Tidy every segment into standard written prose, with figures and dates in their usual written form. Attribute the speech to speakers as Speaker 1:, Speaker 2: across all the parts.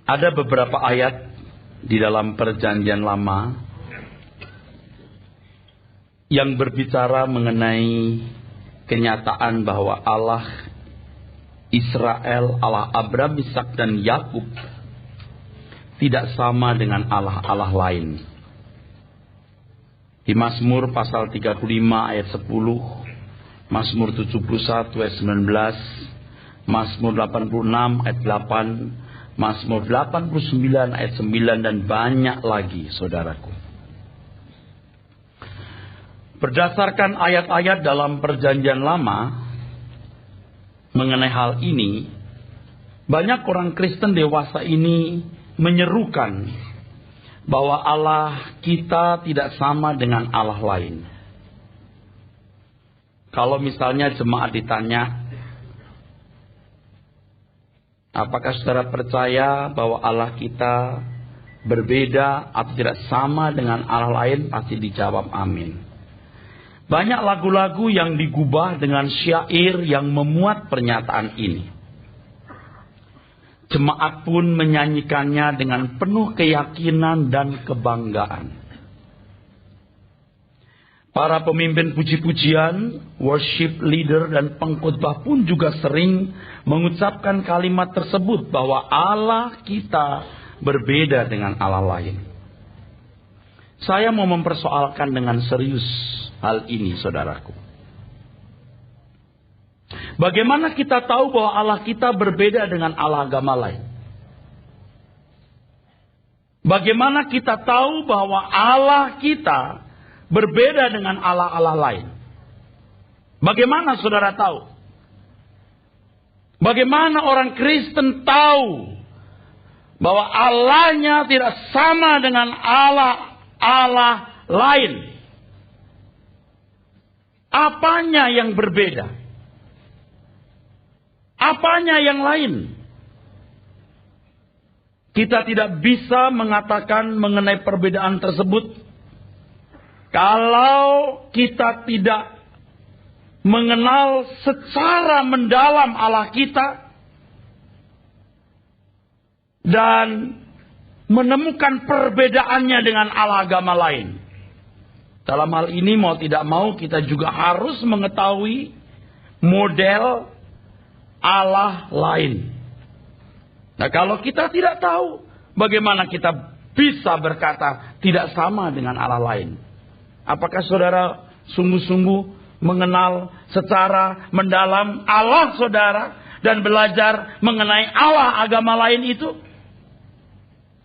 Speaker 1: Ada beberapa ayat di dalam Perjanjian Lama yang berbicara mengenai kenyataan bahwa Allah Israel, Allah Abraham, Ishak dan Yakub tidak sama dengan Allah-Allah lain. Di Mazmur pasal 35 ayat 10, Mazmur 71 ayat 19, Mazmur 86 ayat 8, Mazmur 89 ayat 9 dan banyak lagi, saudaraku. Berdasarkan ayat-ayat dalam Perjanjian Lama mengenai hal ini, banyak orang Kristen dewasa ini menyerukan bahwa Allah kita tidak sama dengan Allah lain. Kalau misalnya jemaat ditanya, apakah saudara percaya bahwa Allah kita berbeda atau tidak sama dengan Allah lain? Pasti dijawab amin. Banyak lagu-lagu yang digubah dengan syair yang memuat pernyataan ini. Jemaat pun menyanyikannya dengan penuh keyakinan dan kebanggaan. Para pemimpin puji-pujian, worship leader dan pengkhotbah pun juga sering mengucapkan kalimat tersebut bahwa Allah kita berbeda dengan Allah lain. Saya mau mempersoalkan dengan serius hal ini, saudaraku. Bagaimana kita tahu bahwa Allah kita berbeda dengan Allah agama lain? Bagaimana kita tahu bahwa Allah kita berbeda dengan Allah-Allah lain? Bagaimana saudara tahu? Bagaimana orang Kristen tahu bahwa Allahnya tidak sama dengan Allah lain? Apanya yang berbeda? Apanya yang lain? Kita tidak bisa mengatakan mengenai perbedaan tersebut kalau kita tidak mengenal secara mendalam Allah kita dan menemukan perbedaannya dengan Allah agama lain. Dalam hal ini mau tidak mau kita juga harus mengetahui model Allah lain. Nah, kalau kita tidak tahu, bagaimana kita bisa berkata tidak sama dengan Allah lain? Apakah saudara sungguh-sungguh mengenal secara mendalam Allah saudara dan belajar mengenai Allah agama lain itu?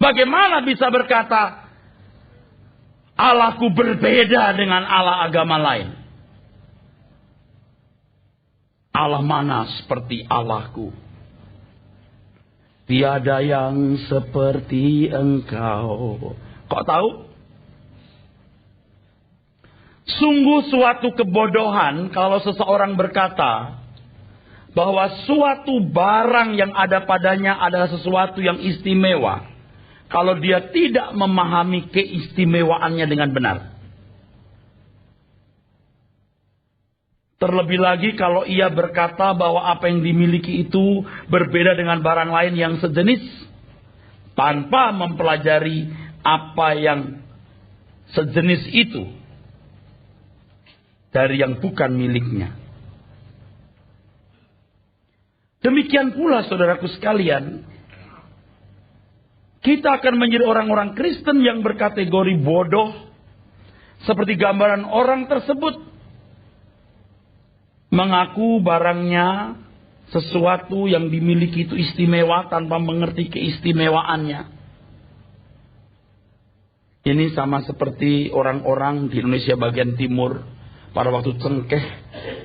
Speaker 1: Bagaimana bisa berkata Allahku berbeda dengan Allah agama lain? Allah mana seperti Allahku? Tiada yang seperti Engkau. Kok tahu? Sungguh suatu kebodohan kalau seseorang berkata bahwa suatu barang yang ada padanya adalah sesuatu yang istimewa, kalau dia tidak memahami keistimewaannya dengan benar. Terlebih lagi kalau ia berkata bahwa apa yang dimiliki itu berbeda dengan barang lain yang sejenis, tanpa mempelajari apa yang sejenis itu dari yang bukan miliknya. Demikian pula saudaraku sekalian, kita akan menjadi orang-orang Kristen yang berkategori bodoh, seperti gambaran orang tersebut. Mengaku barangnya sesuatu yang dimiliki itu istimewa tanpa mengerti keistimewaannya. Ini sama seperti orang-orang di Indonesia bagian timur. Pada waktu cengkeh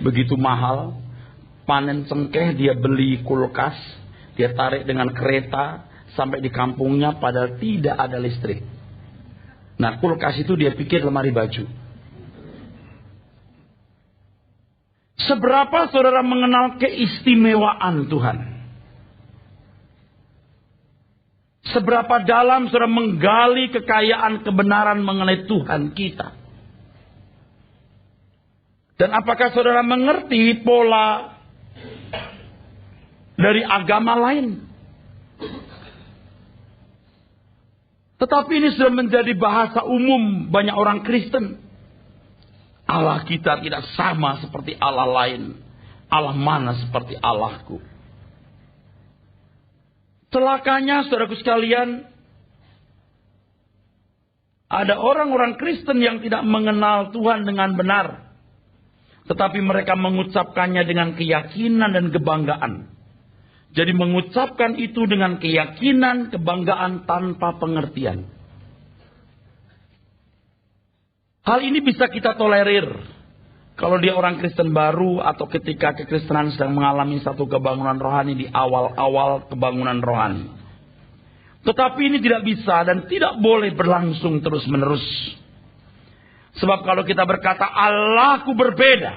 Speaker 1: begitu mahal, panen cengkeh dia beli kulkas, dia tarik dengan kereta sampai di kampungnya padahal tidak ada listrik. Nah, kulkas itu dia pikir lemari baju. Seberapa saudara mengenal keistimewaan Tuhan? Seberapa dalam saudara menggali kekayaan kebenaran mengenai Tuhan kita? Dan apakah saudara mengerti pola dari agama lain? Tetapi ini sudah menjadi bahasa umum banyak orang Kristen. Allah kita tidak sama seperti Allah lain. Allah mana seperti Allahku. Celakanya saudaraku sekalian, ada orang-orang Kristen yang tidak mengenal Tuhan dengan benar. Tetapi mereka mengucapkannya dengan keyakinan dan kebanggaan. Jadi mengucapkan itu dengan keyakinan, kebanggaan tanpa pengertian. Hal ini bisa kita tolerir kalau dia orang Kristen baru atau ketika kekristenan sedang mengalami satu kebangunan rohani di awal-awal kebangunan rohani. Tetapi ini tidak bisa dan tidak boleh berlangsung terus-menerus. Sebab kalau kita berkata Allahku berbeda,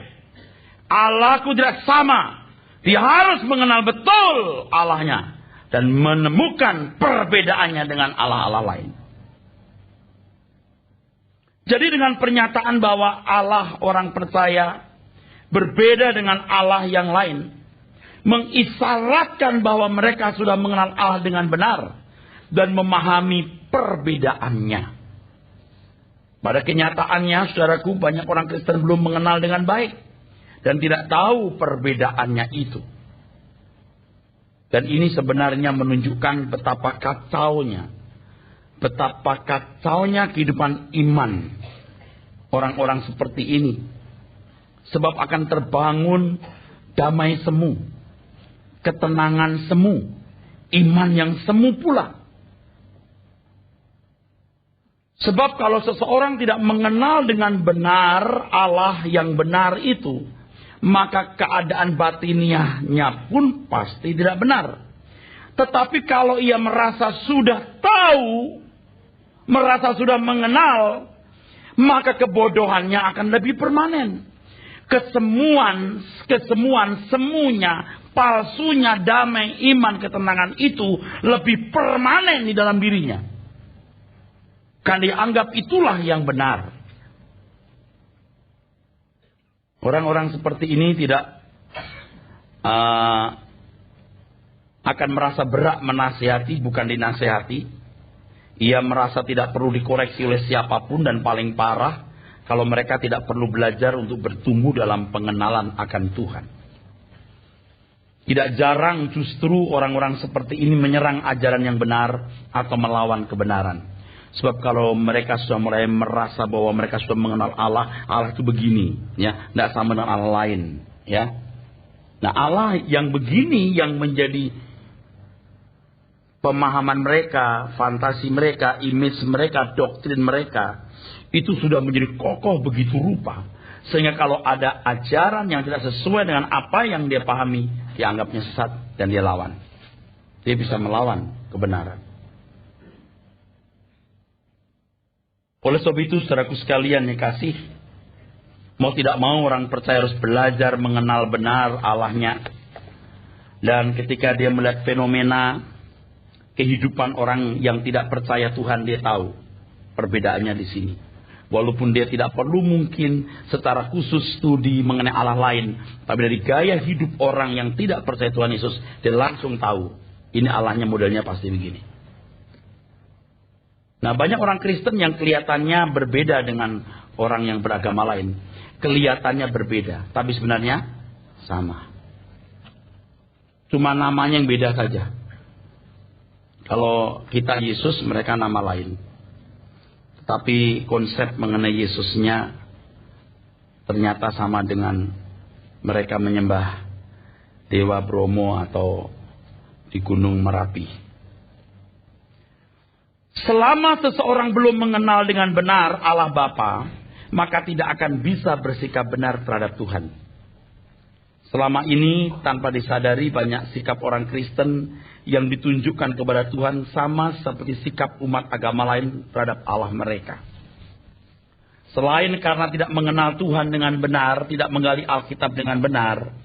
Speaker 1: Allahku tidak sama, dia harus mengenal betul Allahnya dan menemukan perbedaannya dengan Allah-Allah lain. Jadi dengan pernyataan bahwa Allah orang percaya berbeda dengan Allah yang lain, mengisyaratkan bahwa mereka sudah mengenal Allah dengan benar dan memahami perbedaannya. Pada kenyataannya, saudaraku, banyak orang Kristen belum mengenal dengan baik dan tidak tahu perbedaannya itu. Dan ini sebenarnya menunjukkan betapa kacaunya kehidupan iman orang-orang seperti ini. Sebab akan terbangun damai semu, ketenangan semu, iman yang semu pula. Sebab kalau seseorang tidak mengenal dengan benar Allah yang benar itu, maka keadaan batiniahnya pun pasti tidak benar. Tetapi kalau ia merasa sudah tahu, merasa sudah mengenal, maka kebodohannya akan lebih permanen. Kesemuan semunya, palsunya damai, iman, ketenangan itu lebih permanen di dalam dirinya. Karena dianggap itulah yang benar. Orang-orang seperti ini tidak akan merasa berat menasihati, bukan dinasihati. Ia merasa tidak perlu dikoreksi oleh siapapun dan paling parah kalau mereka tidak perlu belajar untuk bertumbuh dalam pengenalan akan Tuhan. Tidak jarang justru orang-orang seperti ini menyerang ajaran yang benar atau melawan kebenaran. Sebab kalau mereka sudah mulai merasa bahwa mereka sudah mengenal Allah, Allah itu begini, ya, tidak sama dengan Allah lain, ya. Nah, Allah yang begini yang menjadi pemahaman mereka, fantasi mereka, image mereka, doktrin mereka, itu sudah menjadi kokoh begitu rupa. Sehingga kalau ada ajaran yang tidak sesuai dengan apa yang dia pahami, dianggapnya sesat dan dia lawan. Dia bisa melawan kebenaran. Oleh sebab itu, saudaraku sekalian yang kasih, mau tidak mau orang percaya harus belajar mengenal benar Allahnya. Dan ketika dia melihat fenomena kehidupan orang yang tidak percaya Tuhan, dia tahu perbedaannya di sini. Walaupun dia tidak perlu mungkin secara khusus studi mengenai Allah lain, tapi dari gaya hidup orang yang tidak percaya Tuhan Yesus, dia langsung tahu ini Allahnya modelnya pasti begini. Nah, banyak orang Kristen yang kelihatannya berbeda dengan orang yang beragama lain. Kelihatannya berbeda, tapi sebenarnya sama. Cuma namanya yang beda saja. Kalau kita Yesus, mereka nama lain. Tapi konsep mengenai Yesusnya ternyata sama dengan mereka menyembah Dewa Bromo atau di Gunung Merapi. Selama seseorang belum mengenal dengan benar Allah Bapa, maka tidak akan bisa bersikap benar terhadap Tuhan. Selama ini tanpa disadari banyak sikap orang Kristen yang ditunjukkan kepada Tuhan sama seperti sikap umat agama lain terhadap Allah mereka. Selain karena tidak mengenal Tuhan dengan benar, tidak menggali Alkitab dengan benar,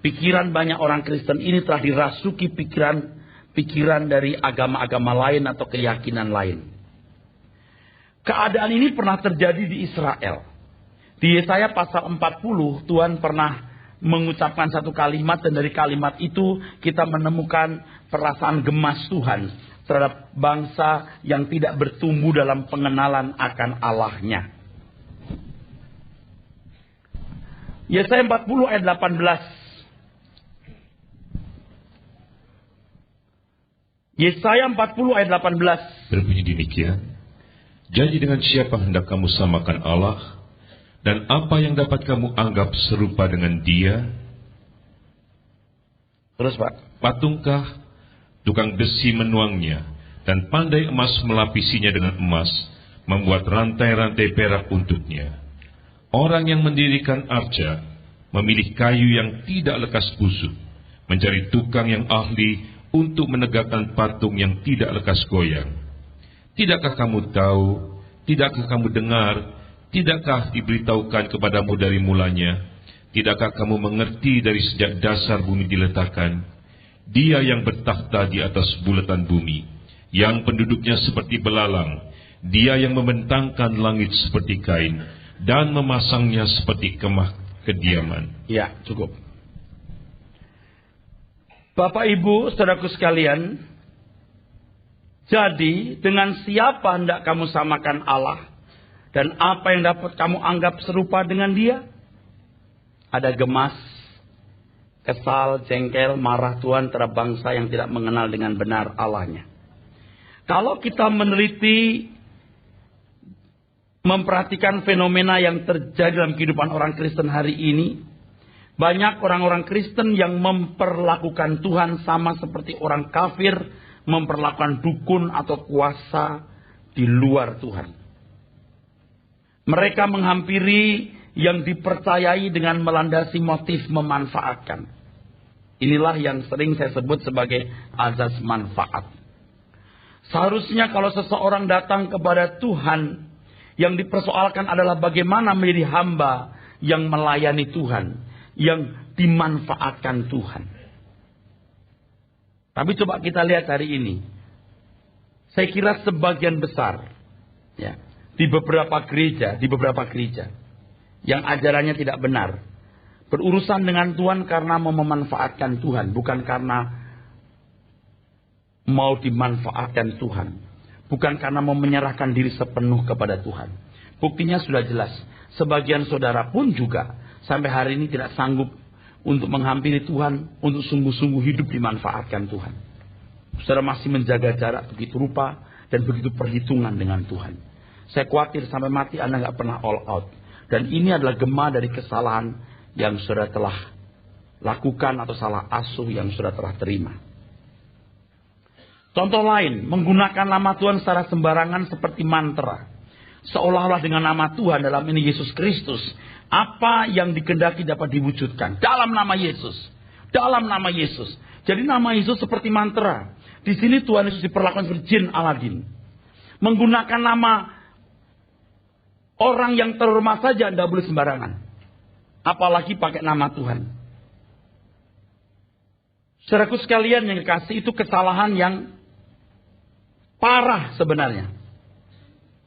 Speaker 1: pikiran banyak orang Kristen ini telah dirasuki pikiran dari agama-agama lain atau keyakinan lain. Keadaan ini pernah terjadi di Israel. Di Yesaya pasal 40, Tuhan pernah mengucapkan satu kalimat, dan dari kalimat itu kita menemukan perasaan gemas Tuhan terhadap bangsa yang tidak bertumbuh dalam pengenalan akan Allahnya. Yesaya 40 ayat 18. Yesaya 40 ayat 18.
Speaker 2: Berbunyi demikian. Jadi dengan siapa hendak kamu samakan Allah? Dan apa yang dapat kamu anggap serupa dengan Dia?
Speaker 1: Terus Pak.
Speaker 2: Patungkah tukang besi menuangnya, dan pandai emas melapisinya dengan emas, membuat rantai-rantai perak untuknya. Orang yang mendirikan arca memilih kayu yang tidak lekas busuk, mencari tukang yang ahli untuk menegakkan patung yang tidak lekas goyang. Tidakkah kamu tahu? Tidakkah kamu dengar? Tidakkah diberitahukan kepadamu dari mulanya? Tidakkah kamu mengerti dari sejak dasar bumi diletakkan? Dia yang bertakhta di atas bulatan bumi, yang penduduknya seperti belalang. Dia yang membentangkan langit seperti kain, dan memasangnya seperti kemah kediaman.
Speaker 1: Ya, cukup. Bapak Ibu, saudaraku sekalian, jadi dengan siapa hendak kamu samakan Allah? Dan apa yang dapat kamu anggap serupa dengan Dia? Ada gemas, kesal, jengkel, marah Tuhan terhadap bangsa yang tidak mengenal dengan benar Allahnya. Kalau kita meneliti, memperhatikan fenomena yang terjadi dalam kehidupan orang Kristen hari ini, banyak orang-orang Kristen yang memperlakukan Tuhan sama seperti orang kafir memperlakukan dukun atau kuasa di luar Tuhan. Mereka menghampiri yang dipercayai dengan melandasi motif memanfaatkan. Inilah yang sering saya sebut sebagai azas manfaat. Seharusnya kalau seseorang datang kepada Tuhan, yang dipersoalkan adalah bagaimana menjadi hamba yang melayani Tuhan, yang dimanfaatkan Tuhan. Tapi coba kita lihat hari ini. Saya kira sebagian besar ya, di beberapa gereja yang ajarannya tidak benar, berurusan dengan Tuhan karena mau memanfaatkan Tuhan, bukan karena mau dimanfaatkan Tuhan, bukan karena mau menyerahkan diri sepenuh kepada Tuhan. Buktinya sudah jelas. Sebagian saudara pun juga sampai hari ini tidak sanggup untuk menghampiri Tuhan, untuk sungguh-sungguh hidup dimanfaatkan Tuhan. Saudara masih menjaga jarak begitu rupa dan begitu perhitungan dengan Tuhan. Saya khawatir sampai mati Anda nggak pernah all out. Dan ini adalah gema dari kesalahan yang saudara telah lakukan atau salah asuh yang saudara telah terima. Contoh lain, menggunakan nama Tuhan secara sembarangan seperti mantra. Seolah-olah dengan nama Tuhan, dalam ini Yesus Kristus, apa yang dikehendaki dapat diwujudkan dalam nama Yesus. Dalam nama Yesus. Jadi nama Yesus seperti mantra. Di sini Tuhan Yesus diperlakukan seperti jin Aladin. Menggunakan nama orang yang terhormat saja tidak boleh sembarangan. Apalagi pakai nama Tuhan. Saudaraku sekalian yang dikasih, itu kesalahan yang parah sebenarnya.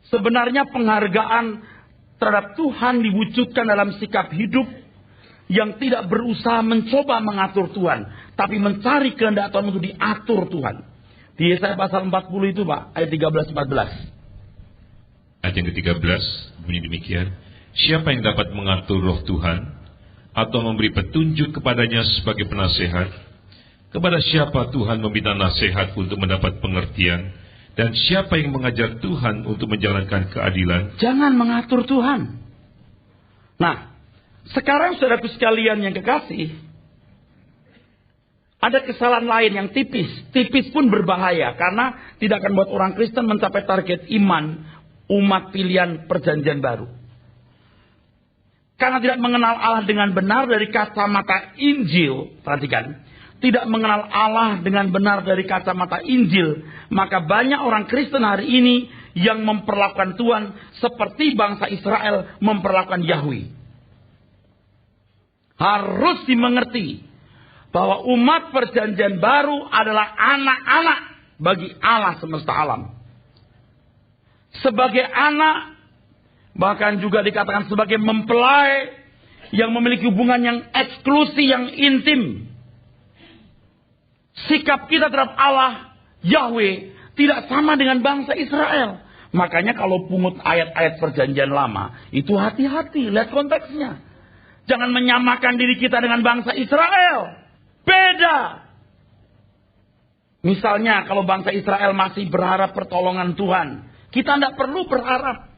Speaker 1: Sebenarnya penghargaan terhadap Tuhan diwujudkan dalam sikap hidup yang tidak berusaha mencoba mengatur Tuhan, tapi mencari kehendak Tuhan untuk diatur Tuhan. Di Yesaya pasal 40 itu Pak, ayat 13-14.
Speaker 2: Ayat yang ke-13 bunyi demikian. Siapa yang dapat mengatur roh Tuhan atau memberi petunjuk kepadanya sebagai penasehat? Kepada siapa Tuhan meminta nasihat untuk mendapat pengertian? Dan siapa yang mengajar Tuhan untuk menjalankan keadilan?
Speaker 1: Jangan mengatur Tuhan. Nah, sekarang saudaraku sekalian yang kekasih, ada kesalahan lain yang tipis. Tipis pun berbahaya, karena tidak akan buat orang Kristen mencapai target iman umat pilihan perjanjian baru. Karena tidak mengenal Allah dengan benar dari kacamata Injil, perhatikan. Tidak mengenal Allah dengan benar dari kacamata Injil, maka banyak orang Kristen hari ini yang memperlakukan Tuhan seperti bangsa Israel memperlakukan Yahweh. Harus dimengerti bahwa umat perjanjian baru adalah anak-anak bagi Allah semesta alam. Sebagai anak, bahkan juga dikatakan sebagai mempelai yang memiliki hubungan yang eksklusif, yang intim. Sikap kita terhadap Allah, Yahweh, tidak sama dengan bangsa Israel. Makanya kalau pungut ayat-ayat perjanjian lama, itu hati-hati, lihat konteksnya. Jangan menyamakan diri kita dengan bangsa Israel. Beda. Misalnya kalau bangsa Israel masih berharap pertolongan Tuhan, kita tidak perlu berharap.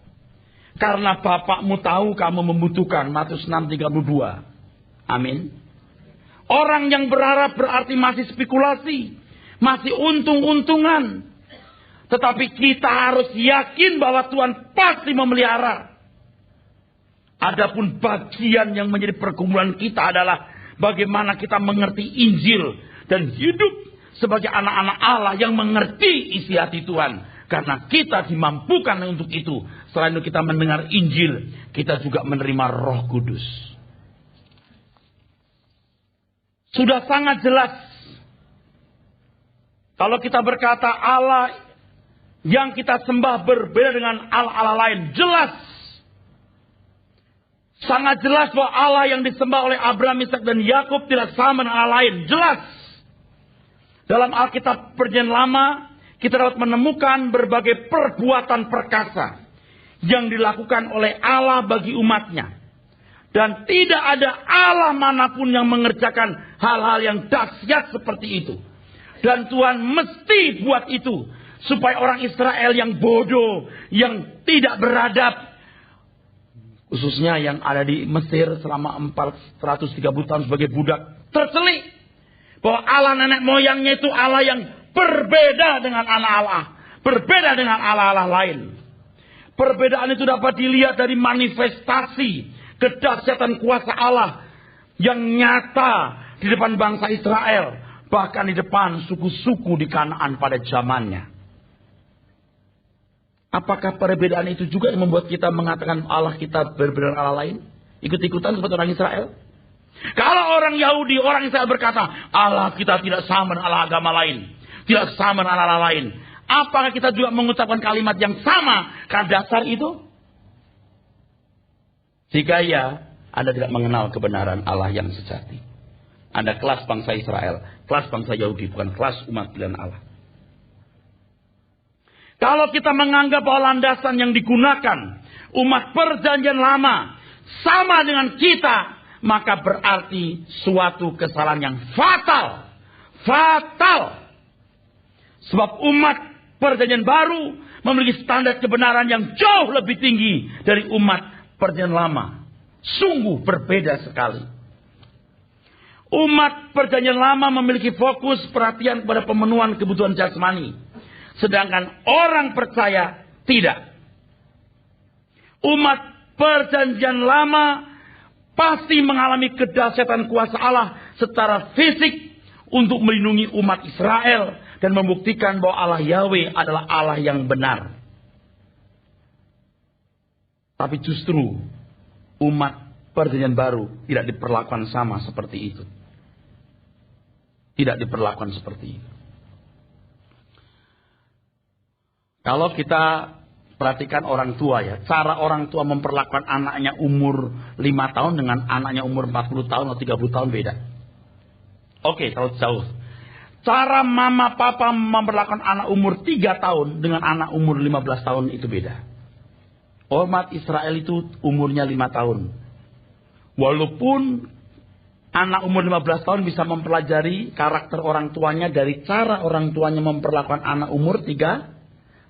Speaker 1: Karena Bapakmu tahu kamu membutuhkan. Matius 6:32. Amin. Orang yang berharap berarti masih spekulasi. Masih untung-untungan. Tetapi kita harus yakin bahwa Tuhan pasti memelihara. Adapun bagian yang menjadi pergumulan kita adalah bagaimana kita mengerti Injil dan hidup sebagai anak-anak Allah yang mengerti isi hati Tuhan. Karena kita dimampukan untuk itu. Selain itu kita mendengar Injil, kita juga menerima Roh Kudus. Sudah sangat jelas. Kalau kita berkata Allah yang kita sembah berbeda dengan Allah-Allah lain. Jelas. Sangat jelas bahwa Allah yang disembah oleh Abraham, Ishak dan Yakub tidak sama dengan Allah lain. Jelas. Dalam Alkitab Perjanjian Lama, kita dapat menemukan berbagai perbuatan perkasa yang dilakukan oleh Allah bagi umatnya. Dan tidak ada Allah manapun yang mengerjakan hal-hal yang dahsyat seperti itu. Dan Tuhan mesti buat itu. Supaya orang Israel yang bodoh, yang tidak beradab, khususnya yang ada di Mesir selama 430 tahun sebagai budak, tercelik bahwa Allah nenek moyangnya itu Allah yang berbeda dengan anak Allah, berbeda dengan Allah-Allah lain. Perbedaan itu dapat dilihat dari manifestasi kedahsyatan kuasa Allah yang nyata di depan bangsa Israel, bahkan di depan suku-suku di Kanaan pada zamannya. Apakah perbedaan itu juga yang membuat kita mengatakan Allah kita berbeda dengan Allah lain? Ikut-ikutan seperti orang Israel? Kalau orang Yahudi, orang Israel berkata, Allah kita tidak sama dengan Allah agama lain. Tidak sama dengan Allah lain. Apakah kita juga mengucapkan kalimat yang sama karena dasar itu? Jika ya, Anda tidak mengenal kebenaran Allah yang sejati. Anda kelas bangsa Israel, kelas bangsa Yahudi, bukan kelas umat pilihan Allah. Kalau kita menganggap bahwa landasan yang digunakan umat perjanjian lama sama dengan kita, maka berarti suatu kesalahan yang fatal. Fatal. Sebab umat perjanjian baru memiliki standar kebenaran yang jauh lebih tinggi dari umat perjanjian lama. Sungguh berbeda sekali. Umat perjanjian lama memiliki fokus perhatian kepada pemenuhan kebutuhan jasmani. Sedangkan orang percaya tidak. Umat perjanjian lama pasti mengalami kedahsyatan kuasa Allah secara fisik untuk melindungi umat Israel dan membuktikan bahwa Allah Yahweh adalah Allah yang benar. Tapi justru umat perjanjian baru tidak diperlakukan sama seperti itu. Tidak diperlakukan seperti itu. Kalau kita perhatikan orang tua ya, cara orang tua memperlakukan anaknya umur 5 tahun dengan anaknya umur 40 tahun atau 30 tahun beda. Oke, kalau jauh. Cara mama papa memperlakukan anak umur 3 tahun dengan anak umur 15 tahun itu beda. Umat Israel itu umurnya 5 tahun. Walaupun anak umur 15 tahun bisa mempelajari karakter orang tuanya dari cara orang tuanya memperlakukan anak umur 3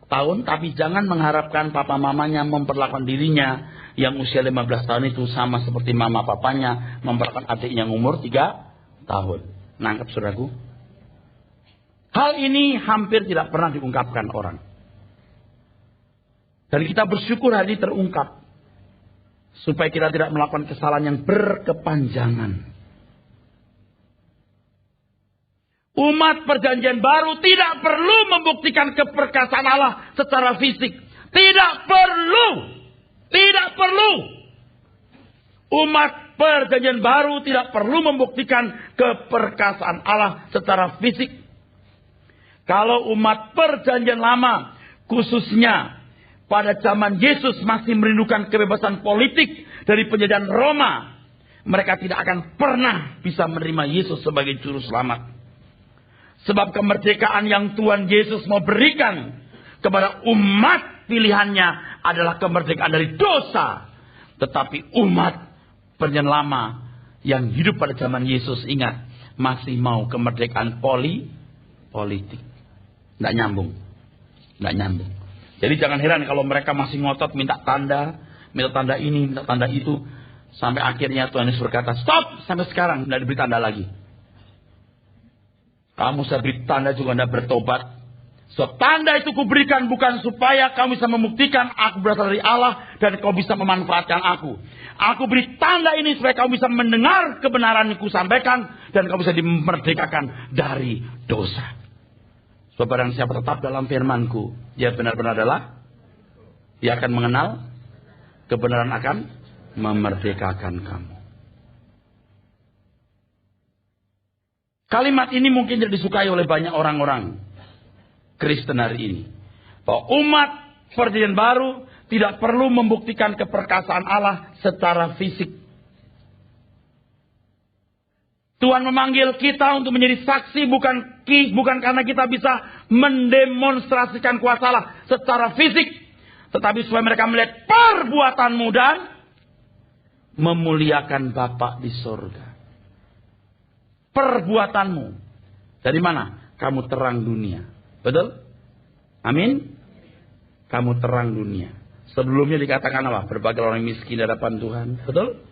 Speaker 1: tahun, tapi jangan mengharapkan papa mamanya memperlakukan dirinya yang usia 15 tahun itu sama seperti mama papanya memperlakukan adiknya yang umur 3 tahun. Nangkep saudaraku? Hal ini hampir tidak pernah diungkapkan orang. Dan kita bersyukur hari ini terungkap. Supaya kita tidak melakukan kesalahan yang berkepanjangan. Umat perjanjian baru tidak perlu membuktikan keperkasaan Allah secara fisik. Tidak perlu. Tidak perlu. Umat perjanjian baru tidak perlu membuktikan keperkasaan Allah secara fisik. Kalau umat perjanjian lama, khususnya pada zaman Yesus masih merindukan kebebasan politik dari penjajahan Roma, mereka tidak akan pernah bisa menerima Yesus sebagai juru selamat. Sebab kemerdekaan yang Tuhan Yesus mau berikan kepada umat pilihannya adalah kemerdekaan dari dosa. Tetapi umat penyelama yang hidup pada zaman Yesus, ingat, masih mau kemerdekaan politik. Tidak nyambung. Jadi jangan heran kalau mereka masih ngotot minta tanda ini, minta tanda itu. Sampai akhirnya Tuhan Yesus berkata, stop, sampai sekarang tidak diberi tanda lagi. Kamu saya beri tanda juga tidak bertobat. So, tanda itu kuberikan bukan supaya kamu bisa membuktikan aku berasal dari Allah dan kau bisa memanfaatkan aku. Aku beri tanda ini supaya kamu bisa mendengar kebenaran yang kusampaikan dan kamu bisa dimerdekakan dari dosa. Sebab barang siapa tetap dalam firman-Ku, dia benar-benar adalah, dia akan mengenal kebenaran, akan memerdekakan kamu. Kalimat ini mungkin tidak disukai oleh banyak orang-orang Kristen hari ini. Bahwa umat perjanjian baru tidak perlu membuktikan keperkasaan Allah secara fisik. Tuhan memanggil kita untuk menjadi saksi bukan karena kita bisa mendemonstrasikan kuasa Allah secara fisik. Tetapi supaya mereka melihat perbuatanmu dan memuliakan Bapa di surga. Perbuatanmu. Dari mana? Kamu terang dunia. Betul? Amin? Kamu terang dunia. Sebelumnya dikatakan apa? Berbagai orang miskin di hadapan Tuhan. Betul?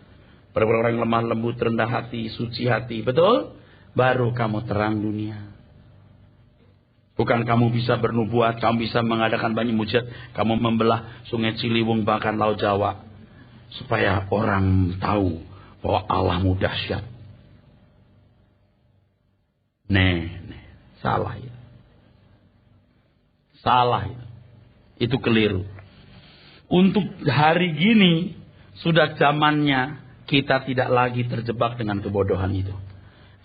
Speaker 1: Berbagai orang lemah lembut, rendah hati, suci hati. Betul? Baru kamu terang dunia. Bukan kamu bisa bernubuat, kamu bisa mengadakan banyak mujizat, kamu membelah sungai Ciliwung bahkan Laut Jawa. Supaya orang tahu bahwa Allahmu dahsyat. Salah ya. Salah ya. Itu keliru. Untuk hari gini sudah zamannya kita tidak lagi terjebak dengan kebodohan itu.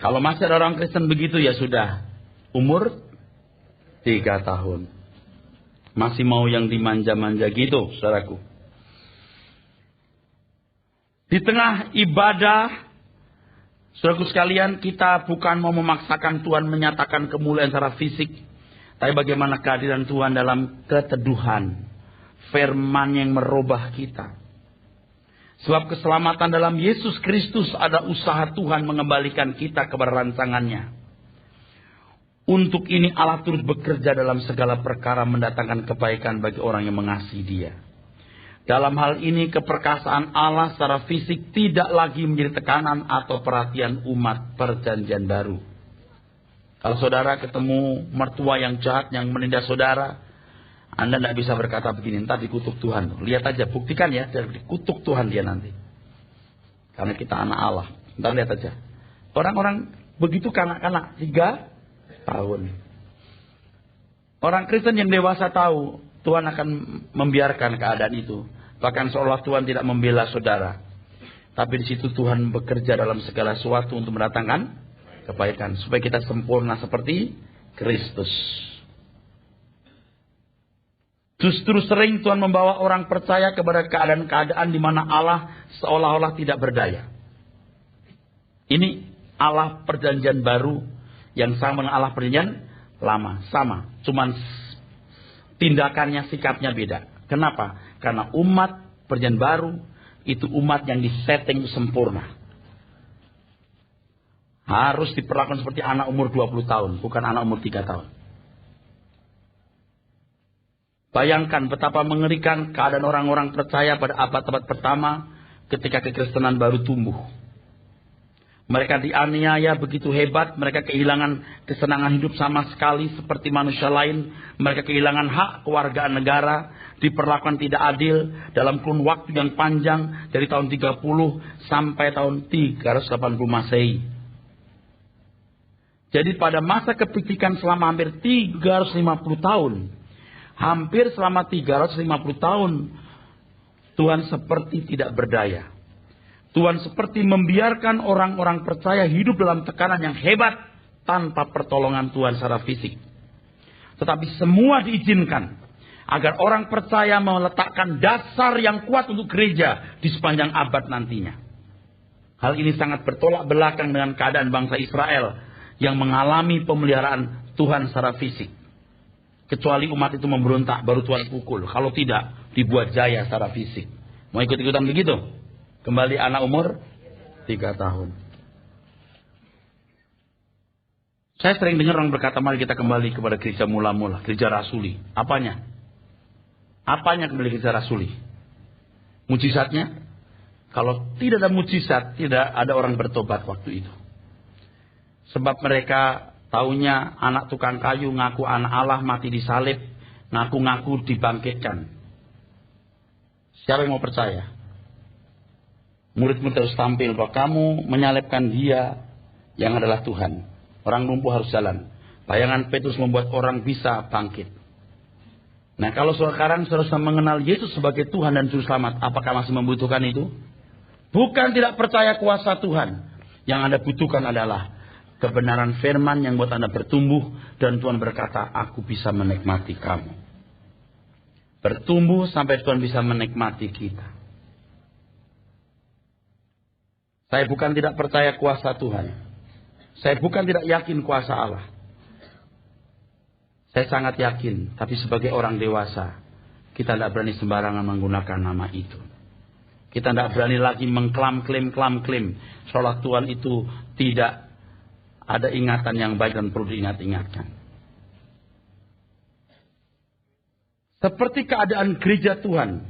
Speaker 1: Kalau masih ada orang Kristen begitu ya sudah. Umur 3 tahun. Masih mau yang dimanja-manja gitu, saudaraku. Di tengah ibadah, saudaraku sekalian, kita bukan mau memaksakan Tuhan menyatakan kemuliaan secara fisik. Tapi bagaimana kehadiran Tuhan dalam keteduhan. Firman yang merubah kita. Sebab keselamatan dalam Yesus Kristus ada usaha Tuhan mengembalikan kita kepada rancangannya. Untuk ini Allah turut bekerja dalam segala perkara mendatangkan kebaikan bagi orang yang mengasihi Dia. Dalam hal ini keperkasaan Allah secara fisik tidak lagi menjadi tekanan atau perhatian umat perjanjian baru. Kalau saudara ketemu mertua yang jahat yang menindas saudara, Anda tidak bisa berkata begini, entar dikutuk Tuhan. Lihat aja, buktikan ya, dikutuk Tuhan dia nanti. Karena kita anak Allah. Entar lihat aja. Orang-orang begitu kanak-kanak 3 tahun. Orang Kristen yang dewasa tahu Tuhan akan membiarkan keadaan itu. Bahkan seolah Tuhan tidak membela saudara. Tapi di situ Tuhan bekerja dalam segala sesuatu untuk mendatangkan kebaikan. Supaya kita sempurna seperti Kristus. Justru sering Tuhan membawa orang percaya kepada keadaan-keadaan di mana Allah seolah-olah tidak berdaya. Ini Allah perjanjian baru yang sama dengan Allah perjanjian lama. Sama. Cuman tindakannya, sikapnya beda. Kenapa? Karena umat perjanjian baru itu umat yang disetting sempurna. Harus diperlakukan seperti anak umur 20 tahun. Bukan anak umur 3 tahun. Bayangkan betapa mengerikan keadaan orang-orang percaya pada abad-abad pertama ketika kekristenan baru tumbuh. Mereka dianiaya begitu hebat, mereka kehilangan kesenangan hidup sama sekali seperti manusia lain. Mereka kehilangan hak kewargaan negara, diperlakukan tidak adil dalam kurun waktu yang panjang dari tahun 30 sampai tahun 380 Masehi. Jadi pada masa kepicikan selama hampir 350 tahun, hampir selama 350 tahun, Tuhan seperti tidak berdaya. Tuhan seperti membiarkan orang-orang percaya hidup dalam tekanan yang hebat tanpa pertolongan Tuhan secara fisik. Tetapi semua diizinkan agar orang percaya meletakkan dasar yang kuat untuk gereja di sepanjang abad nantinya. Hal ini sangat bertolak belakang dengan keadaan bangsa Israel yang mengalami pemeliharaan Tuhan secara fisik. Kecuali umat itu memberontak, baru Tuhan pukul. Kalau tidak, dibuat jaya secara fisik. Mau ikut-ikutan begitu? Kembali anak umur 3 tahun. Saya sering dengar orang berkata, mari kita kembali kepada gereja mula-mula, gereja rasuli. Apanya? Apanya kembali gereja rasuli? Mujizatnya? Kalau tidak ada mujizat, tidak ada orang bertobat waktu itu. Sebab mereka taunya anak tukang kayu ngaku anak Allah mati disalib, ngaku-ngaku dibangkitkan. Siapa yang mau percaya? Murid-murid harus tampil bahwa kamu menyalibkan dia yang adalah Tuhan. Orang lumpuh harus jalan. Bayangan Petrus membuat orang bisa bangkit. Nah, kalau sekarang saudara mengenal Yesus sebagai Tuhan dan Juru Selamat, apakah masih membutuhkan itu? Bukan tidak percaya kuasa Tuhan. Yang Anda butuhkan adalah kebenaran firman yang buat Anda bertumbuh. Dan Tuhan berkata, aku bisa menikmati kamu. Bertumbuh sampai Tuhan bisa menikmati kita. Saya bukan tidak percaya kuasa Tuhan. Saya bukan tidak yakin kuasa Allah. Saya sangat yakin. Tapi sebagai orang dewasa, kita tidak berani sembarangan menggunakan nama itu. Kita tidak berani lagi mengklaim. Seolah Tuhan itu tidak ada ingatan yang baik dan perlu diingat-ingatkan. Seperti keadaan gereja Tuhan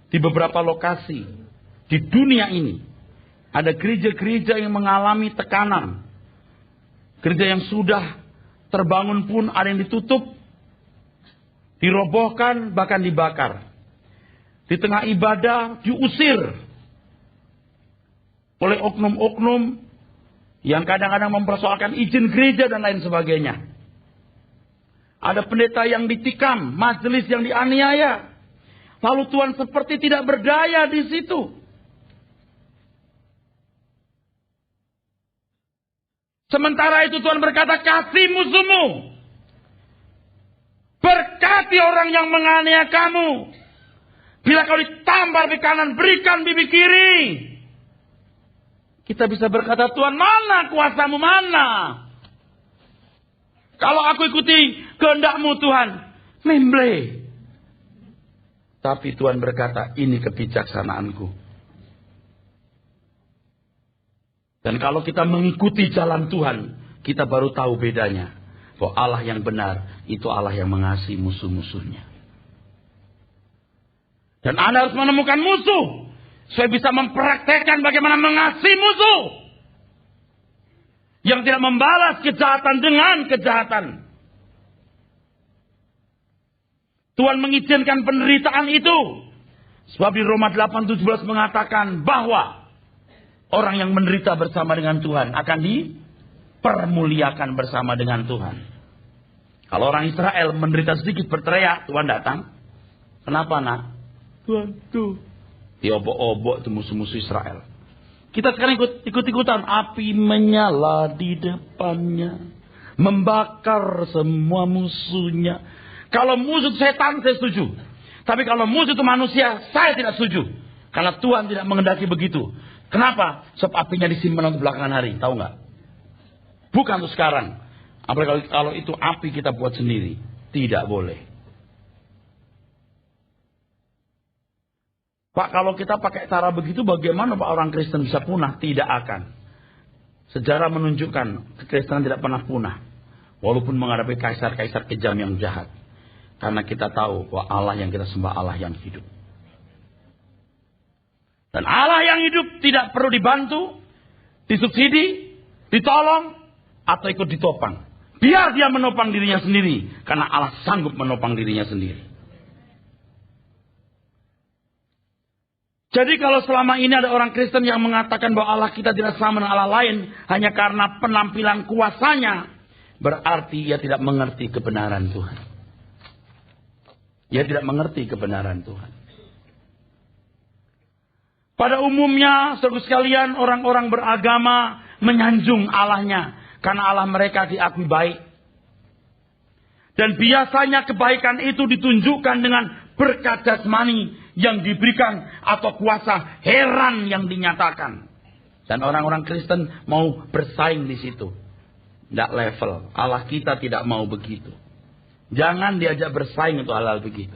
Speaker 1: di beberapa lokasi di dunia ini. Ada gereja-gereja yang mengalami tekanan. Gereja yang sudah terbangun pun ada yang ditutup, dirobohkan, bahkan dibakar. Di tengah ibadah diusir oleh oknum-oknum yang kadang-kadang mempersoalkan izin gereja dan lain sebagainya. Ada pendeta yang ditikam, majelis yang dianiaya. Lalu Tuhan seperti tidak berdaya di situ. Sementara itu Tuhan berkata, kasih musuhmu. Berkati orang yang menganiaya kamu. Bila kau ditampar di kanan, berikan bibi kiri. Kita bisa berkata, Tuhan mana kuasamu, mana? Kalau aku ikuti kehendak-Mu Tuhan, memble. Tapi Tuhan berkata, ini kebijaksanaanku. Dan kalau kita mengikuti jalan Tuhan, kita baru tahu bedanya. Bahwa Allah yang benar, itu Allah yang mengasihi musuh-musuhnya. Dan Anda harus menemukan musuh. Supaya bisa mempraktekkan bagaimana mengasihi musuh. Yang tidak membalas kejahatan dengan kejahatan. Tuhan mengizinkan penderitaan itu. Sebab di Roma 8:17 mengatakan bahwa orang yang menderita bersama dengan Tuhan akan dipermuliakan bersama dengan Tuhan. Kalau orang Israel menderita sedikit berteriak, Tuhan datang. Kenapa nak? Tuhan tuh. Diobok-obok itu musuh-musuh Israel. Kita sekarang ikut-ikutan. Api menyala di depannya. Membakar semua musuhnya. Kalau musuh setan saya setuju. Tapi kalau musuh itu manusia, saya tidak setuju. Karena Tuhan tidak menghendaki begitu. Kenapa? Sebab apinya disimpan untuk belakangan hari. Tahu nggak? Bukan untuk sekarang. Apalagi kalau itu api kita buat sendiri. Tidak boleh. Pak, kalau kita pakai cara begitu, bagaimana Pak orang Kristen bisa punah? Tidak akan. Sejarah menunjukkan kekristenan tidak pernah punah. Walaupun menghadapi kaisar-kaisar kejam yang jahat. Karena kita tahu bahwa Allah yang kita sembah Allah yang hidup. Dan Allah yang hidup tidak perlu dibantu, disubsidi, ditolong, atau ikut ditopang. Biar dia menopang dirinya sendiri. Karena Allah sanggup menopang dirinya sendiri. Jadi kalau selama ini ada orang Kristen yang mengatakan bahwa Allah kita tidak sama dengan Allah lain. Hanya karena penampilan kuasanya. Berarti ia tidak mengerti kebenaran Tuhan. Ia tidak mengerti kebenaran Tuhan. Pada umumnya, saudara sekalian, orang-orang beragama menyanjung Allahnya. Karena Allah mereka diakui baik. Dan biasanya kebaikan itu ditunjukkan dengan berkat jasmani yang diberikan atau kuasa heran yang dinyatakan. Dan orang-orang Kristen mau bersaing di situ. Tidak level. Allah kita tidak mau begitu. Jangan diajak bersaing untuk hal-hal begitu.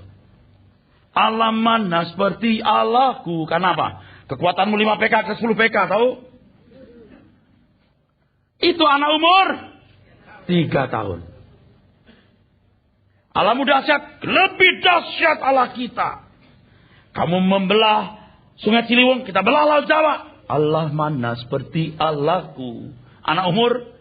Speaker 1: Allah mana seperti Allahku. Kenapa? Kekuatanmu 5 PK ke 10 PK, tahu? Itu anak umur 3 tahun. Allahmu dahsyat, lebih dahsyat Allah kita. Kamu membelah Sungai Ciliwung, kita belah Laut Jawa. Allah mana seperti Allahku. Anak umur.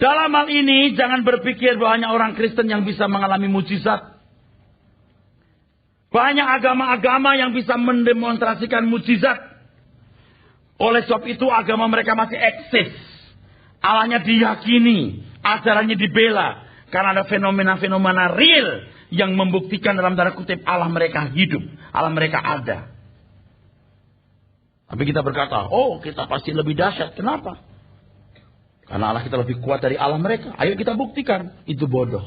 Speaker 1: Dalam hal ini jangan berpikir bahwa hanya orang Kristen yang bisa mengalami mujizat. Banyak agama-agama yang bisa mendemonstrasikan mujizat. Oleh sebab itu agama mereka masih eksis. Allahnya diyakini, ajarannya dibela. Karena ada fenomena-fenomena real yang membuktikan dalam tanda kutip Allah mereka hidup. Allah mereka ada. Tapi kita berkata, oh kita pasti lebih dahsyat. Kenapa? Karena Allah kita lebih kuat dari Allah mereka. Ayo kita buktikan. Itu bodoh.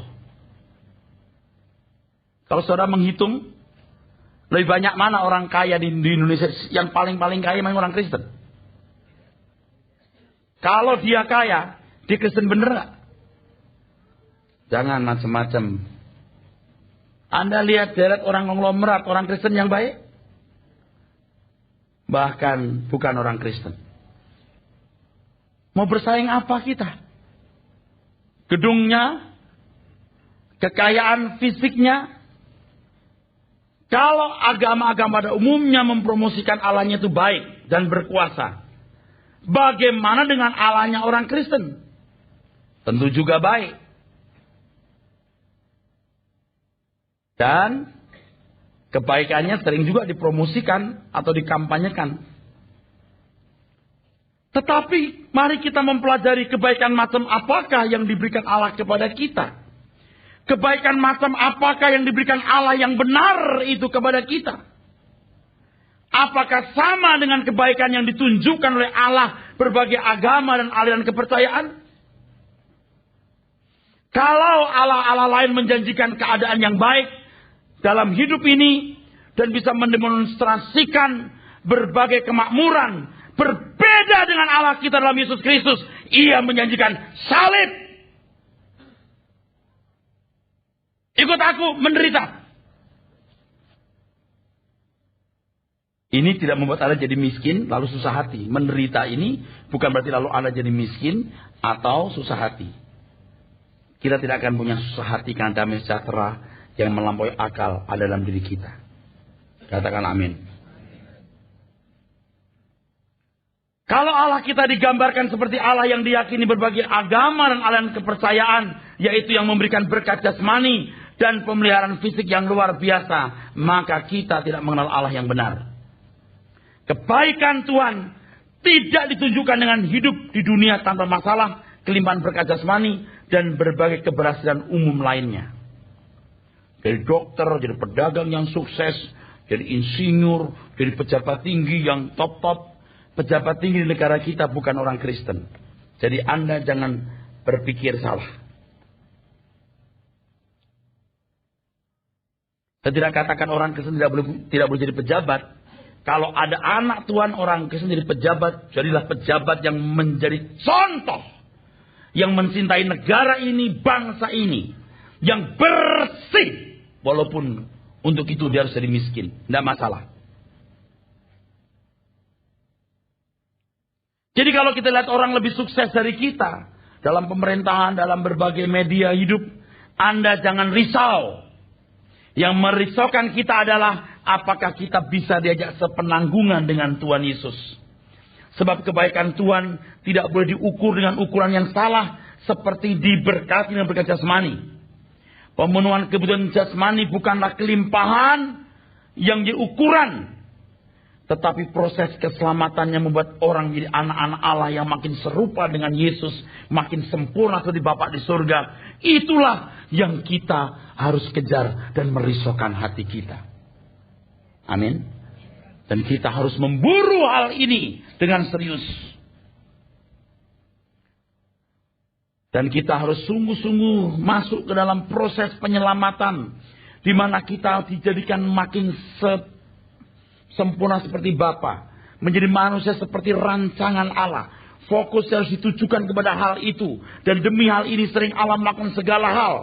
Speaker 1: Kalau saudara menghitung, lebih banyak mana orang kaya di Indonesia? Yang paling-paling kaya memang orang Kristen. Kalau dia kaya, dia Kristen bener gak? Jangan macam-macam. Anda lihat deret orang konglomerat, orang Kristen yang baik. Bahkan bukan orang Kristen. Mau bersaing apa kita? Gedungnya, kekayaan fisiknya. Kalau agama-agama pada umumnya mempromosikan Allahnya itu baik dan berkuasa. Bagaimana dengan Allahnya orang Kristen? Tentu juga baik. Dan kebaikannya sering juga dipromosikan atau dikampanyekan. Tetapi mari kita mempelajari kebaikan macam apakah yang diberikan Allah kepada kita. Kebaikan macam apakah yang diberikan Allah yang benar itu kepada kita. Apakah sama dengan kebaikan yang ditunjukkan oleh Allah berbagai agama dan aliran kepercayaan? Kalau Allah-Allah lain menjanjikan keadaan yang baik dalam hidup ini dan bisa mendemonstrasikan berbagai kemakmuran berbeda dengan Allah kita dalam Yesus Kristus, Ia menjanjikan salib. Ikut aku menderita. Ini tidak membuat Anda jadi miskin lalu susah hati. Menderita ini bukan berarti lalu Anda jadi miskin atau susah hati. Kita tidak akan punya susah hati karena damai sejahtera yang melampaui akal ada dalam diri kita. Katakan amin. Kalau Allah kita digambarkan seperti Allah yang diyakini berbagai agama dan aliran kepercayaan, yaitu yang memberikan berkat jasmani dan pemeliharaan fisik yang luar biasa, maka kita tidak mengenal Allah yang benar. Kebaikan Tuhan tidak ditunjukkan dengan hidup di dunia tanpa masalah, kelimpahan berkat jasmani, dan berbagai keberhasilan umum lainnya. Jadi dokter, jadi pedagang yang sukses, jadi insinyur, jadi pejabat tinggi yang top-top. Pejabat tinggi di negara kita bukan orang Kristen. Jadi Anda jangan berpikir salah. Saya tidak katakan orang Kristen tidak boleh jadi pejabat. Kalau ada anak Tuhan orang Kristen jadi pejabat, jadilah pejabat yang menjadi contoh. Yang mencintai negara ini, bangsa ini. Yang bersih. Walaupun untuk itu dia harus jadi miskin. Tidak masalah. Jadi kalau kita lihat orang lebih sukses dari kita. Dalam pemerintahan, dalam berbagai media hidup. Anda jangan risau. Yang merisaukan kita adalah apakah kita bisa diajak sepenanggungan dengan Tuhan Yesus. Sebab kebaikan Tuhan tidak boleh diukur dengan ukuran yang salah. Seperti diberkati dengan berkat jasmani. Pemenuhan kebutuhan jasmani bukanlah kelimpahan yang diukuran. Tetapi proses keselamatannya membuat orang menjadi anak-anak Allah yang makin serupa dengan Yesus. Makin sempurna seperti Bapa di surga. Itulah yang kita harus kejar dan merisaukan hati kita. Amin. Dan kita harus memburu hal ini dengan serius. Dan kita harus sungguh-sungguh masuk ke dalam proses penyelamatan. Di mana kita dijadikan makin sempurna seperti Bapa, menjadi manusia seperti rancangan Allah, fokus harus ditujukan kepada hal itu. Dan demi hal ini sering Allah melakukan segala hal.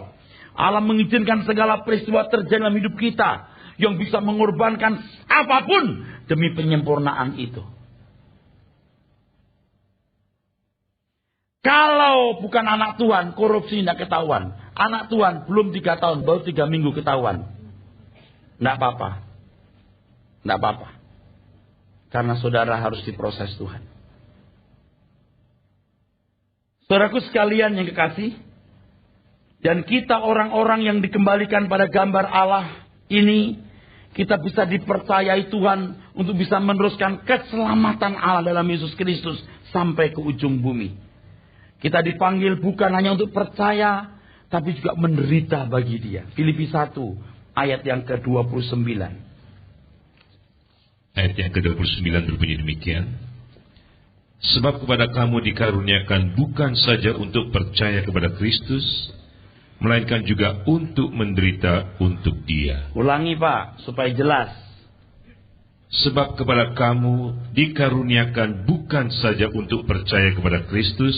Speaker 1: Allah mengizinkan segala peristiwa terjadi dalam hidup kita. Yang bisa mengorbankan apapun demi penyempurnaan itu. Kalau bukan anak Tuhan, korupsi tidak ketahuan. Anak Tuhan belum 3 tahun, baru 3 minggu ketahuan. Tidak apa-apa. Tidak apa-apa. Karena saudara harus diproses Tuhan. Saudaraku sekalian yang kekasih. Dan kita orang-orang yang dikembalikan pada gambar Allah ini. Kita bisa dipercayai Tuhan untuk bisa meneruskan keselamatan Allah dalam Yesus Kristus sampai ke ujung bumi. Kita dipanggil bukan hanya untuk percaya, tapi juga menderita bagi Dia. Filipi 1 ayat yang ke-29.
Speaker 2: Ayat yang ke-29 berbunyi demikian. Sebab kepada kamu dikaruniakan bukan saja untuk percaya kepada Kristus, melainkan juga untuk menderita untuk Dia.
Speaker 1: Ulangi Pak, supaya jelas.
Speaker 2: Sebab kepada kamu dikaruniakan bukan saja untuk percaya kepada Kristus,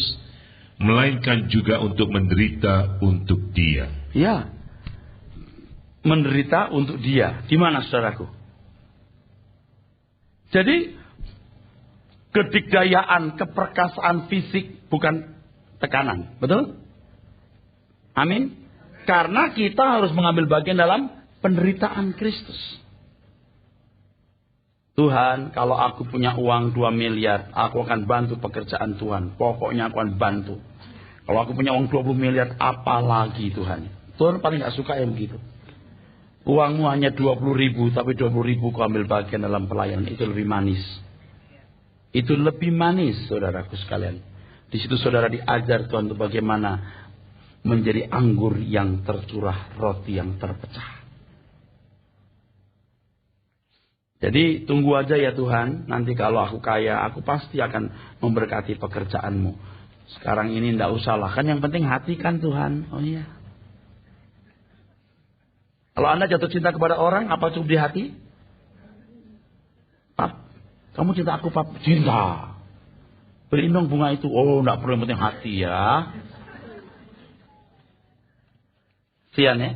Speaker 2: melainkan juga untuk menderita untuk Dia.
Speaker 1: Ya, menderita untuk Dia. Di mana saudaraku? Jadi, kedikdayaan, keperkasaan fisik bukan tekanan. Betul? Amin. Karena kita harus mengambil bagian dalam penderitaan Kristus. Tuhan, kalau aku punya uang 2 miliar, aku akan bantu pekerjaan Tuhan. Pokoknya aku akan bantu. Kalau aku punya uang 20 miliar, apalagi Tuhan. Tuhan paling gak suka yang begitu. Uangmu hanya 20.000, tapi 20.000 kau ambil bagian dalam pelayanan. Itu lebih manis. Itu lebih manis, saudaraku sekalian. Di situ saudara diajar Tuhan untuk bagaimana menjadi anggur yang tercurah, roti yang terpecah. Jadi tunggu aja ya Tuhan. Nanti kalau aku kaya, aku pasti akan memberkati pekerjaanmu. Sekarang ini tidak usah lah. Kan yang penting hati kan Tuhan. Oh iya. Kalau Anda jatuh cinta kepada orang, apa cukup di hati? Pap, kamu cinta aku Pap? Cinta. Beliin dong bunga itu. Oh tidak perlu, yang penting hati ya. Sian ya.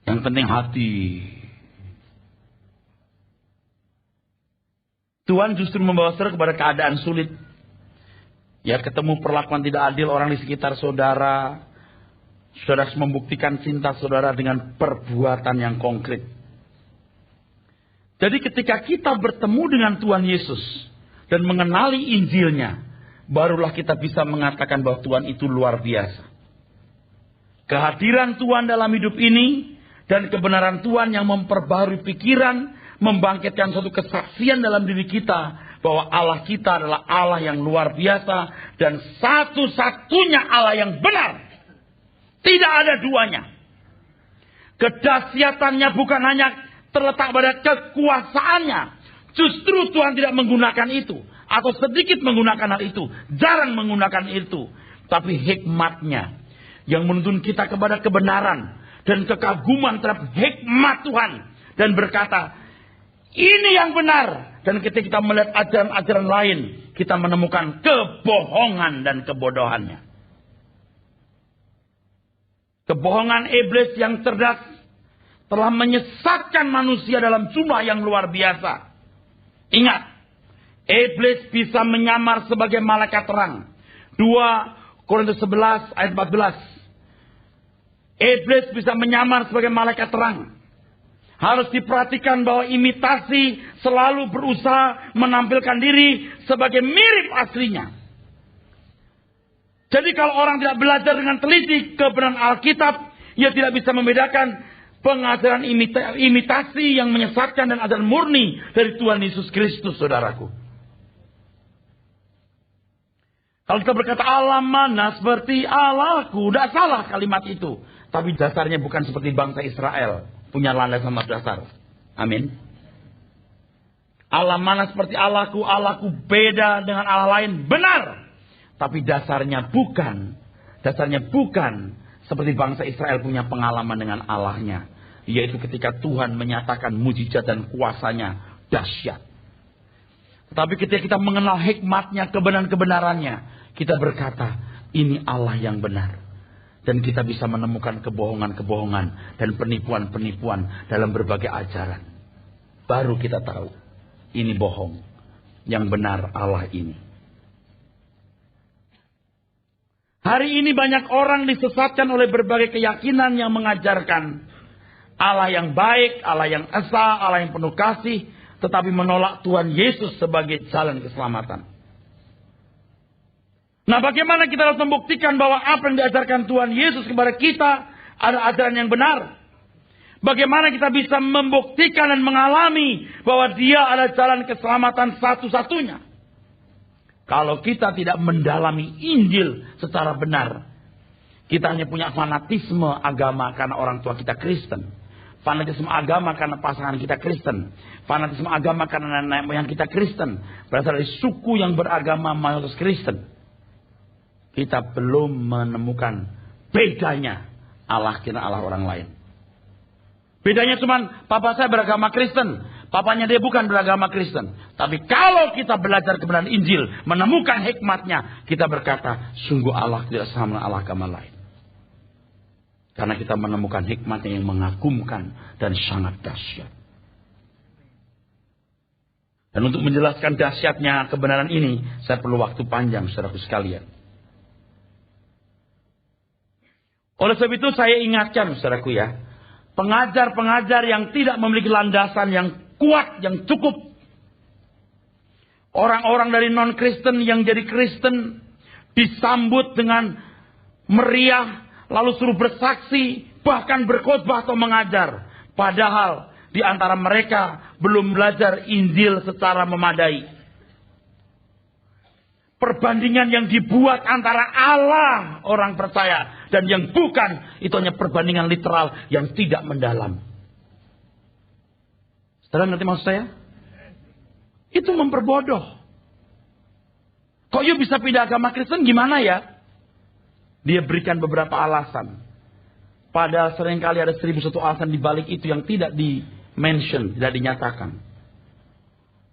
Speaker 1: Yang penting hati. Tuhan justru membawa saudara kepada keadaan sulit. Ya, ketemu perlakuan tidak adil orang di sekitar saudara. Saudara harus membuktikan cinta saudara dengan perbuatan yang konkret. Jadi ketika kita bertemu dengan Tuhan Yesus dan mengenali Injilnya, barulah kita bisa mengatakan bahwa Tuhan itu luar biasa. Kehadiran Tuhan dalam hidup ini dan kebenaran Tuhan yang memperbarui pikiran, membangkitkan suatu kesaksian dalam diri kita bahwa Allah kita adalah Allah yang luar biasa dan satu-satunya Allah yang benar. Tidak ada duanya. Kedahsyatannya bukan hanya terletak pada kekuasaannya. Justru Tuhan tidak menggunakan itu. Atau sedikit menggunakan hal itu. Jarang menggunakan itu. Tapi hikmatnya yang menuntun kita kepada kebenaran dan kekaguman terhadap hikmat Tuhan. Dan berkata, ini yang benar. Dan ketika kita melihat ajaran-ajaran lain, kita menemukan kebohongan dan kebodohannya. Kebohongan iblis yang cerdas telah menyesatkan manusia dalam jumlah yang luar biasa. Ingat, iblis bisa menyamar sebagai malaikat terang. 2 Korintus 11 ayat 14. Iblis bisa menyamar sebagai malaikat terang. Harus diperhatikan bahwa imitasi selalu berusaha menampilkan diri sebagai mirip aslinya. Jadi kalau orang tidak belajar dengan teliti kebenaran Alkitab, ia tidak bisa membedakan pengajaran imitasi yang menyesatkan dan ajaran murni dari Tuhan Yesus Kristus, saudaraku. Kalau kita berkata Allah mana seperti Allahku, tidak salah kalimat itu. Tapi dasarnya bukan seperti bangsa Israel, punya landasan sama dasar. Amin. Allah mana seperti Allahku, Allahku beda dengan Allah lain, benar. Tapi dasarnya bukan seperti bangsa Israel punya pengalaman dengan Allahnya. Yaitu ketika Tuhan menyatakan mujizat dan kuasanya dahsyat. Tapi ketika kita mengenal hikmatnya, kebenaran-kebenarannya, kita berkata, ini Allah yang benar. Dan kita bisa menemukan kebohongan-kebohongan dan penipuan-penipuan dalam berbagai ajaran. Baru kita tahu, ini bohong. Yang benar Allah ini. Hari ini banyak orang disesatkan oleh berbagai keyakinan yang mengajarkan Allah yang baik, Allah yang esa, Allah yang penuh kasih, tetapi menolak Tuhan Yesus sebagai jalan keselamatan. Nah, bagaimana kita harus membuktikan bahwa apa yang diajarkan Tuhan Yesus kepada kita adalah ajaran yang benar? Bagaimana kita bisa membuktikan dan mengalami bahwa dia adalah jalan keselamatan satu-satunya? Kalau kita tidak mendalami Injil secara benar, kita hanya punya fanatisme agama karena orang tua kita Kristen. Fanatisme agama karena pasangan kita Kristen. Fanatisme agama karena nenek moyang kita Kristen. Berasal dari suku yang beragama mayoritas Kristen. Kita belum menemukan bedanya Allah kira Allah orang lain. Bedanya cuma papa saya beragama Kristen, papanya dia bukan beragama Kristen. Tapi kalau kita belajar kebenaran Injil, menemukan hikmatnya, kita berkata, sungguh Allah tidak sama dengan Allah agama lain. Karena kita menemukan hikmatnya yang mengagumkan dan sangat dahsyat. Dan untuk menjelaskan dahsyatnya kebenaran ini, saya perlu waktu panjang, saudaraku sekalian. Oleh sebab itu saya ingatkan, saudaraku ya, pengajar-pengajar yang tidak memiliki landasan yang kuat, yang cukup. Orang-orang dari non-Kristen yang jadi Kristen disambut dengan meriah, lalu suruh bersaksi, bahkan berkhotbah atau mengajar. Padahal di antara mereka belum belajar Injil secara memadai. Perbandingan yang dibuat antara Allah orang percaya dan yang bukan, itu hanya perbandingan literal yang tidak mendalam. Saudara ngerti maksud saya? Itu memperbodoh. Kok you bisa pindah agama Kristen gimana ya? Dia berikan beberapa alasan. Padahal seringkali ada 1001 alasan di balik itu yang tidak di-mention, tidak dinyatakan.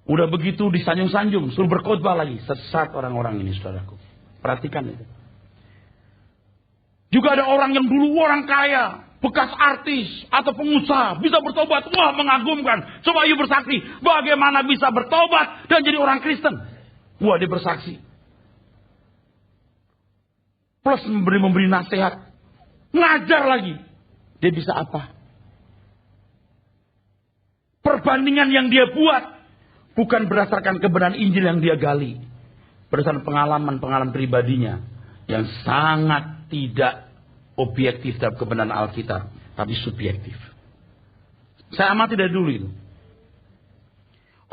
Speaker 1: Udah begitu disanjung-sanjung, suruh berkhotbah lagi. Sesat orang-orang ini, saudaraku. Perhatikan itu. Juga ada orang yang dulu orang kaya, bekas artis atau pengusaha, bisa bertobat. Wah, mengagumkan. Coba you bersaksi, bagaimana bisa bertobat dan jadi orang Kristen. Wah, dia bersaksi. Plus memberi nasihat. Ngajar lagi. Dia bisa apa? Perbandingan yang dia buat bukan berdasarkan kebenaran Injil yang dia gali. Berdasarkan pengalaman-pengalaman pribadinya. Yang sangat tidak objektif dalam kebenaran Alkitab. Tapi subjektif. Saya amati dari dulu itu.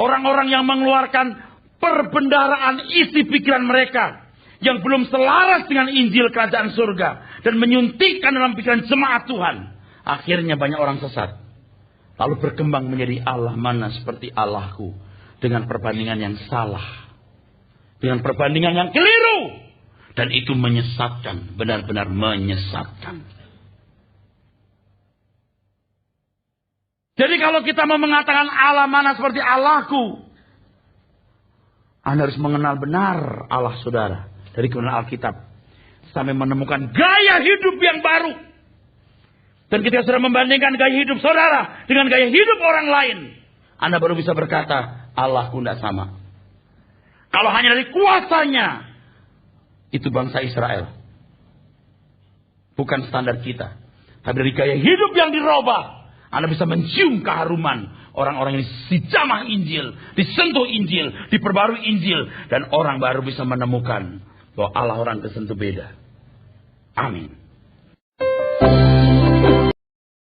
Speaker 1: Orang-orang yang mengeluarkan perbendaharaan isi pikiran mereka. Yang belum selaras dengan Injil kerajaan surga. Dan menyuntikkan dalam pikiran jemaat Tuhan. Akhirnya banyak orang sesat. Lalu berkembang menjadi Allah mana seperti Allahku. Dengan perbandingan yang salah. Dengan perbandingan yang keliru. Dan itu menyesatkan. Benar-benar menyesatkan. Jadi kalau kita mau mengatakan Allah mana seperti Allahku. Anda harus mengenal benar Allah saudara. Dari kebenaran Alkitab. Sampai menemukan gaya hidup yang baru. Dan ketika saudara membandingkan gaya hidup saudara. Dengan gaya hidup orang lain. Anda baru bisa berkata. Allahku tidak sama. Kalau hanya dari kuasanya. Itu bangsa Israel. Bukan standar kita. Tapi dari gaya hidup yang dirubah. Anda bisa mencium keharuman. Orang-orang yang dijamah Injil. Disentuh Injil. Diperbarui Injil. Dan orang baru bisa menemukan. Bahwa Allah orang Kristen itu beda. Amin.